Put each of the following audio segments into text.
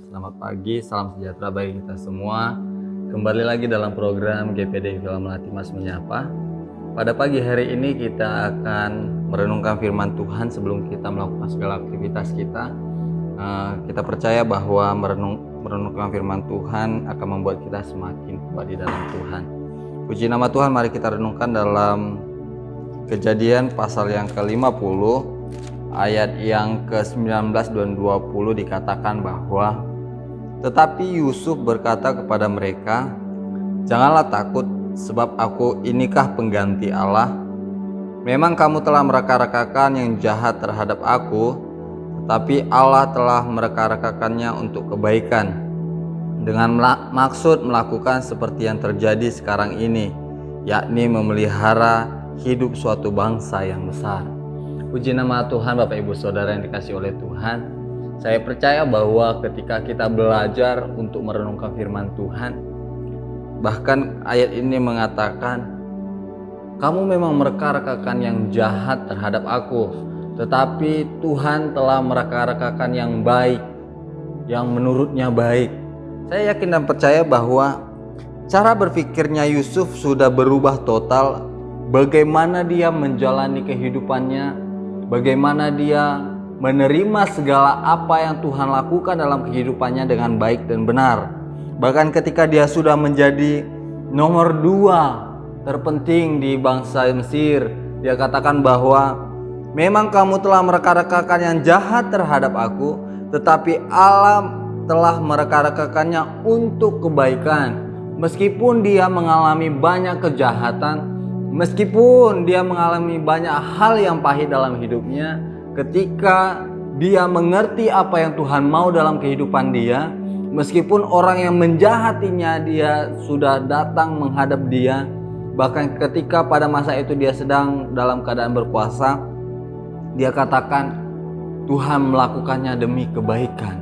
Selamat pagi, salam sejahtera bagi kita semua. Kembali lagi dalam program GPD Villa Melati Mas Menyapa. Pada pagi hari ini kita akan merenungkan firman Tuhan sebelum kita melakukan segala aktivitas kita. Kita percaya bahwa merenungkan firman Tuhan akan membuat kita semakin kuat di dalam Tuhan. Puji nama Tuhan, mari kita renungkan dalam Kejadian pasal yang ke-50 ayat yang ke-19 dan 20 dikatakan bahwa tetapi Yusuf berkata kepada mereka, "Janganlah takut, sebab aku inikah pengganti Allah. Memang kamu telah mereka-rekakan yang jahat terhadap aku, tetapi Allah telah mereka-rekakannya untuk kebaikan, dengan maksud melakukan seperti yang terjadi sekarang ini, yakni memelihara hidup suatu bangsa yang besar." Puji nama Tuhan, Bapak Ibu Saudara yang dikasihi oleh Tuhan. Saya percaya bahwa ketika kita belajar untuk merenungkan firman Tuhan, bahkan ayat ini mengatakan, "Kamu memang mereka-rekakan yang jahat terhadap aku, tetapi Tuhan telah mereka-rekakan yang baik, yang menurutnya baik." Saya yakin dan percaya bahwa cara berpikirnya Yusuf sudah berubah total. Bagaimana dia menjalani kehidupannya, bagaimana dia menerima segala apa yang Tuhan lakukan dalam kehidupannya dengan baik dan benar. Bahkan ketika dia sudah menjadi nomor 2 terpenting di bangsa Mesir, dia katakan bahwa memang kamu telah mereka-rekakan yang jahat terhadap aku, tetapi Allah telah mereka-rekakannya untuk kebaikan. Meskipun dia mengalami banyak kejahatan, meskipun dia mengalami banyak hal yang pahit dalam hidupnya, ketika dia mengerti apa yang Tuhan mau dalam kehidupan dia, meskipun orang yang menjahatinya dia sudah datang menghadap dia, bahkan ketika pada masa itu dia sedang dalam keadaan berpuasa, dia katakan Tuhan melakukannya demi kebaikan.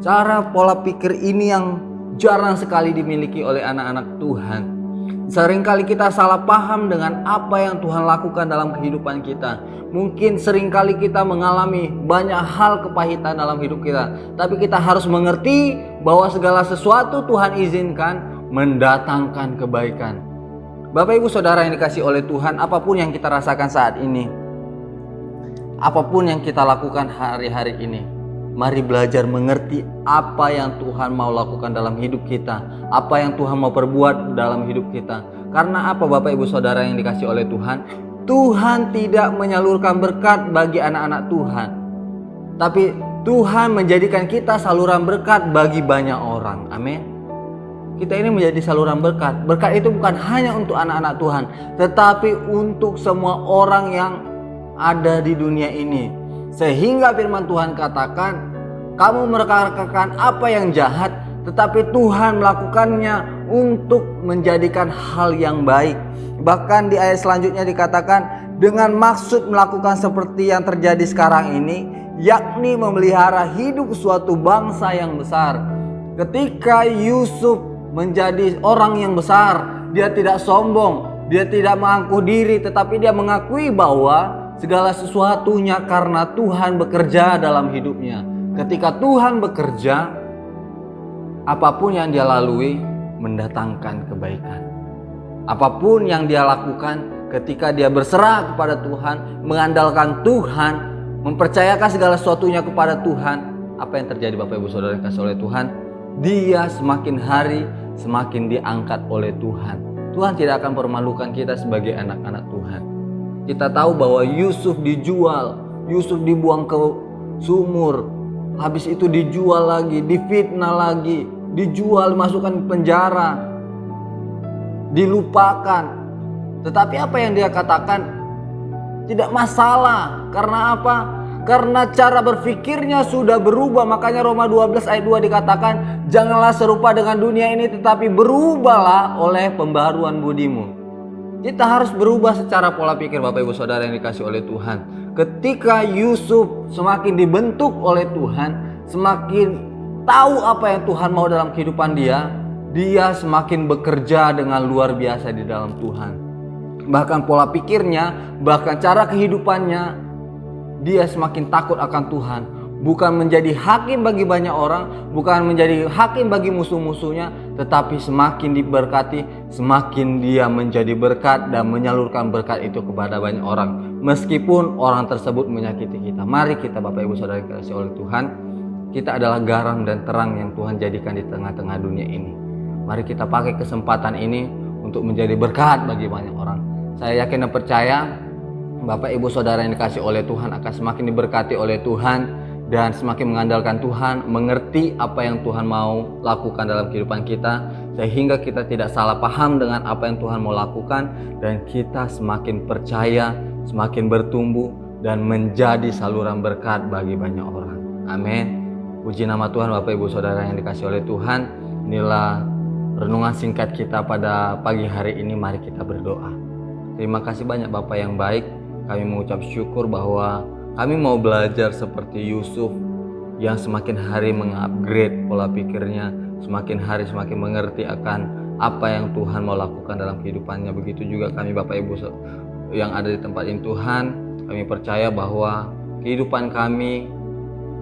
Cara pola pikir ini yang jarang sekali dimiliki oleh anak-anak Tuhan. Seringkali kita salah paham dengan apa yang Tuhan lakukan dalam kehidupan kita. Mungkin seringkali kita mengalami banyak hal kepahitan dalam hidup kita, tapi kita harus mengerti bahwa segala sesuatu Tuhan izinkan mendatangkan kebaikan. Bapak Ibu Saudara yang dikasihi oleh Tuhan, apapun yang kita rasakan saat ini, apapun yang kita lakukan hari-hari ini, mari belajar mengerti apa yang Tuhan mau lakukan dalam hidup kita, apa yang Tuhan mau perbuat dalam hidup kita. Karena apa, Bapak Ibu Saudara yang dikasihi oleh Tuhan? Tuhan tidak menyalurkan berkat bagi anak-anak Tuhan, tapi Tuhan menjadikan kita saluran berkat bagi banyak orang. Amin. Kita ini menjadi saluran berkat. Berkat itu bukan hanya untuk anak-anak Tuhan, tetapi untuk semua orang yang ada di dunia ini. Sehingga firman Tuhan katakan, kamu mereka-rekakan apa yang jahat, tetapi Tuhan melakukannya untuk menjadikan hal yang baik. Bahkan di ayat selanjutnya dikatakan, dengan maksud melakukan seperti yang terjadi sekarang ini, yakni memelihara hidup suatu bangsa yang besar. Ketika Yusuf menjadi orang yang besar, dia tidak sombong, dia tidak mengaku diri, tetapi dia mengakui bahwa segala sesuatunya karena Tuhan bekerja dalam hidupnya. Ketika Tuhan bekerja, apapun yang dia lalui mendatangkan kebaikan. Apapun yang dia lakukan ketika dia berserah kepada Tuhan, mengandalkan Tuhan, mempercayakan segala sesuatunya kepada Tuhan, apa yang terjadi Bapak Ibu Saudara yang dikasihi oleh Tuhan? Dia semakin hari semakin diangkat oleh Tuhan. Tuhan tidak akan permalukan kita sebagai anak-anak Tuhan. Kita tahu bahwa Yusuf dijual, Yusuf dibuang ke sumur, habis itu dijual lagi, difitnah lagi, dijual, masukkan ke penjara, dilupakan. Tetapi apa yang dia katakan tidak masalah. Karena apa? Karena cara berpikirnya sudah berubah. Makanya Roma 12 ayat 2 dikatakan, janganlah serupa dengan dunia ini, tetapi berubahlah oleh pembaharuan budimu. Kita harus berubah secara pola pikir, Bapak Ibu Saudara yang dikasihi oleh Tuhan. Ketika Yusuf semakin dibentuk oleh Tuhan, semakin tahu apa yang Tuhan mau dalam kehidupan dia, dia semakin bekerja dengan luar biasa di dalam Tuhan. Bahkan pola pikirnya, bahkan cara kehidupannya, dia semakin takut akan Tuhan. bukan menjadi hakim bagi banyak orang, bukan menjadi hakim bagi musuh-musuhnya, tetapi semakin diberkati, semakin dia menjadi berkat dan menyalurkan berkat itu kepada banyak orang, meskipun orang tersebut menyakiti kita. Mari kita Bapak Ibu Saudara dikasihi oleh Tuhan, kita adalah garam dan terang yang Tuhan jadikan di tengah-tengah dunia ini. Mari kita pakai kesempatan ini untuk menjadi berkat bagi banyak orang. Saya yakin dan percaya Bapak Ibu Saudara yang dikasihi oleh Tuhan akan semakin diberkati oleh Tuhan dan semakin mengandalkan Tuhan, mengerti apa yang Tuhan mau lakukan dalam kehidupan kita, sehingga kita tidak salah paham dengan apa yang Tuhan mau lakukan, dan kita semakin percaya, semakin bertumbuh dan menjadi saluran berkat bagi banyak orang. Amin. Puji nama Tuhan. Bapak Ibu Saudara yang dikasihi oleh Tuhan, inilah renungan singkat kita pada pagi hari ini. Mari kita berdoa. Terima kasih banyak Bapak yang baik. Kami mengucap syukur bahwa kami mau belajar seperti Yusuf yang semakin hari mengupgrade pola pikirnya, semakin hari semakin mengerti akan apa yang Tuhan mau lakukan dalam kehidupannya. Begitu juga kami Bapak Ibu yang ada di tempat ini Tuhan, kami percaya bahwa kehidupan kami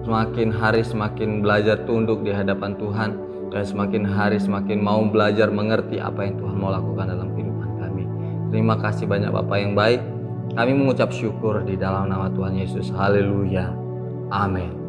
semakin hari semakin belajar tunduk di hadapan Tuhan, dan semakin hari semakin mau belajar mengerti apa yang Tuhan mau lakukan dalam kehidupan kami. Terima kasih banyak Bapak yang baik. Kami mengucap syukur di dalam nama Tuhan Yesus. Haleluya. Amin.